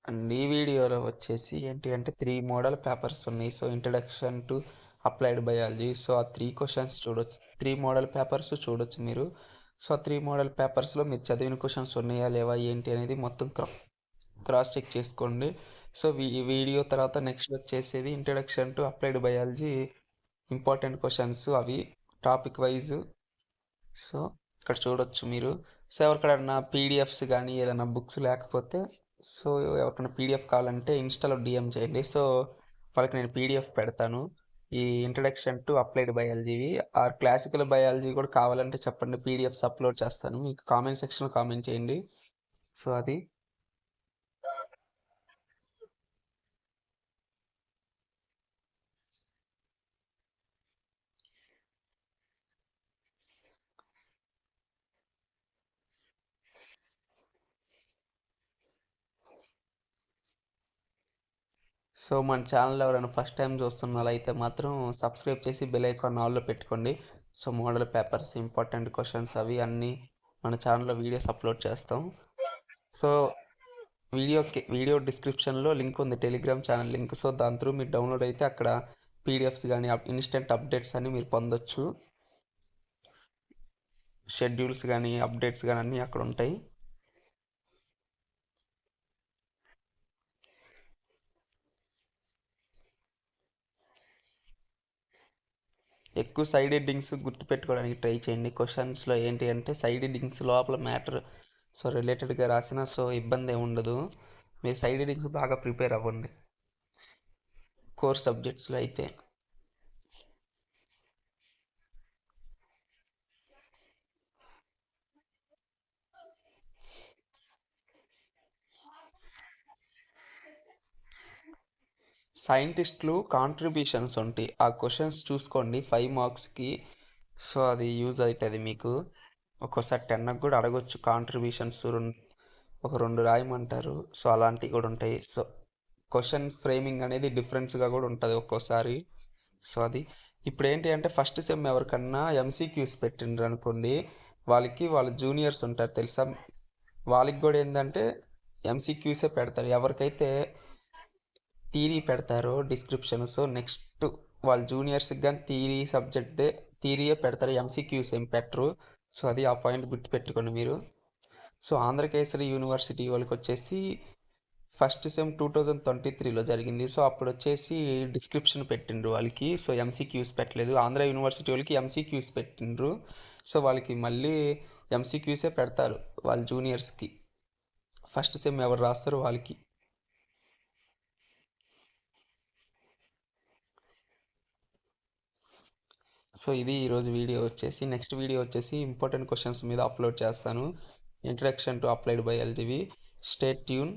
And ఈ వీడియోలో వచ్చేసి ఏంటి అంటే 3 మోడల్ పేపర్స్ ఉన్నాయి. So introduction to applied biology. So ఆ 3 క్వశ్చన్స్ చూడొచ్చు, 3 మోడల్ పేపర్స్ చూడొచ్చు మీరు. సో ఆ 3 మోడల్ పేపర్స్లో మీరు చదివిన క్వశ్చన్స్ ఉన్నాయా లేవా ఏంటి అనేది మొత్తం క్రాస్ చెక్ చేసుకోండి. సో ఈ వీడియో తర్వాత నెక్స్ట్ వచ్చేసేది introduction to applied biology important questions అవి టాపిక్ వైజ్. సో ఇక్కడ చూడొచ్చు మీరు. సో ఎవరికైనా పీడిఎఫ్స్ కానీ ఏదైనా బుక్స్ లేకపోతే, సో ఎవరికైనా పీడిఎఫ్ కావాలంటే ఇన్స్టాలో డిఎం చేయండి. సో వాళ్ళకి నేను పీడిఎఫ్ పెడతాను. ఈ ఇంట్రడక్షన్ టు అప్లైడ్ బయాలజీవి ఆర్ క్లాసికల్ బయాలజీ కూడా కావాలంటే చెప్పండి, పీడిఎఫ్స్ అప్లోడ్ చేస్తాను. మీకు కామెంట్ సెక్షన్లో కామెంట్ చేయండి. సో అది సో మన ఛానల్ ఎవరైనా ఫస్ట్ టైం చూస్తున్న వాళ్ళైతే మాత్రం సబ్స్క్రైబ్ చేసి బెల్ ఐకాన్ ఆల్లో పెట్టుకోండి. So model papers important questions అవి అన్నీ మన ఛానల్లో వీడియోస్ అప్లోడ్ చేస్తాం. సో వీడియో డిస్క్రిప్షన్లో లింక్ ఉంది, టెలిగ్రామ్ ఛానల్ లింక్. సో దాని త్రూ మీరు డౌన్లోడ్ అయితే అక్కడ పీడిఎఫ్స్ కానీ ఇన్స్టెంట్ అప్డేట్స్ అని మీరు పొందొచ్చు. షెడ్యూల్స్ కానీ అప్డేట్స్ కానీ అన్నీ అక్కడ ఉంటాయి. ఎక్కువ సైడ్ హెడ్డింగ్స్ గుర్తుపెట్టుకోవడానికి ట్రై చేయండి. క్వశ్చన్స్లో ఏంటి అంటే సైడ్ హెడ్డింగ్స్ లోపల మ్యాటర్ సో రిలేటెడ్గా రాసిన సో ఇబ్బంది ఏమి ఉండదు. మీరు సైడ్ హెడ్డింగ్స్ బాగా ప్రిపేర్ అవ్వండి కోర్ సబ్జెక్ట్స్లో అయితే. సైంటిస్టులు కాంట్రిబ్యూషన్స్ ఉంటాయి, ఆ క్వశ్చన్స్ చూసుకోండి 5 మార్క్స్కి. సో అది యూజ్ అవుతుంది మీకు. ఒక్కోసారి 10కి కూడా అడగొచ్చు కాంట్రిబ్యూషన్స్ ఒక 2 రాయమంటారు. సో అలాంటివి కూడా ఉంటాయి. సో క్వశ్చన్ ఫ్రేమింగ్ అనేది డిఫరెన్స్గా కూడా ఉంటుంది ఒక్కోసారి. సో అది ఇప్పుడు ఏంటి అంటే ఫస్ట్ సెమ్ ఎవరికన్నా ఎంసీక్యూస్ పెట్టిండ్రు అనుకోండి, వాళ్ళ జూనియర్స్ ఉంటారు తెలుసా, వాళ్ళకి కూడా ఏంటంటే ఎంసీక్యూసే పెడతారు. ఎవరికైతే థీరీ పెడతారో డిస్క్రిప్షన్, సో నెక్స్ట్ వాళ్ళ జూనియర్స్కి కానీ థీరీయే పెడతారు, ఎంసీక్యూస్ ఏం పెట్టరు. సో అది ఆ పాయింట్ గుర్తుపెట్టుకోండి మీరు. సో ఆంధ్రకేసరి యూనివర్సిటీ వాళ్ళకి వచ్చేసి ఫస్ట్ సెమ్ 2023లో జరిగింది. సో అప్పుడు వచ్చేసి డిస్క్రిప్షన్ పెట్టిండ్రు వాళ్ళకి, సో ఎంసీక్యూస్ పెట్టలేదు. ఆంధ్ర యూనివర్సిటీ వాళ్ళకి ఎంసీక్యూస్ పెట్టిండ్రు. సో వాళ్ళకి మళ్ళీ ఎంసీక్యూసే పెడతారు వాళ్ళ జూనియర్స్కి, ఫస్ట్ సెమ్ ఎవరు రాస్తారో వాళ్ళకి. సో ఇది ఈరోజు వీడియో వచ్చేసి. నెక్స్ట్ వీడియో వచ్చేసి ఇంపార్టెంట్ క్వశ్చన్స్ మీద అప్లోడ్ చేస్తాను, ఇంట్రడక్షన్ టు అప్లైడ్ బయాలజీవి. Stay tune.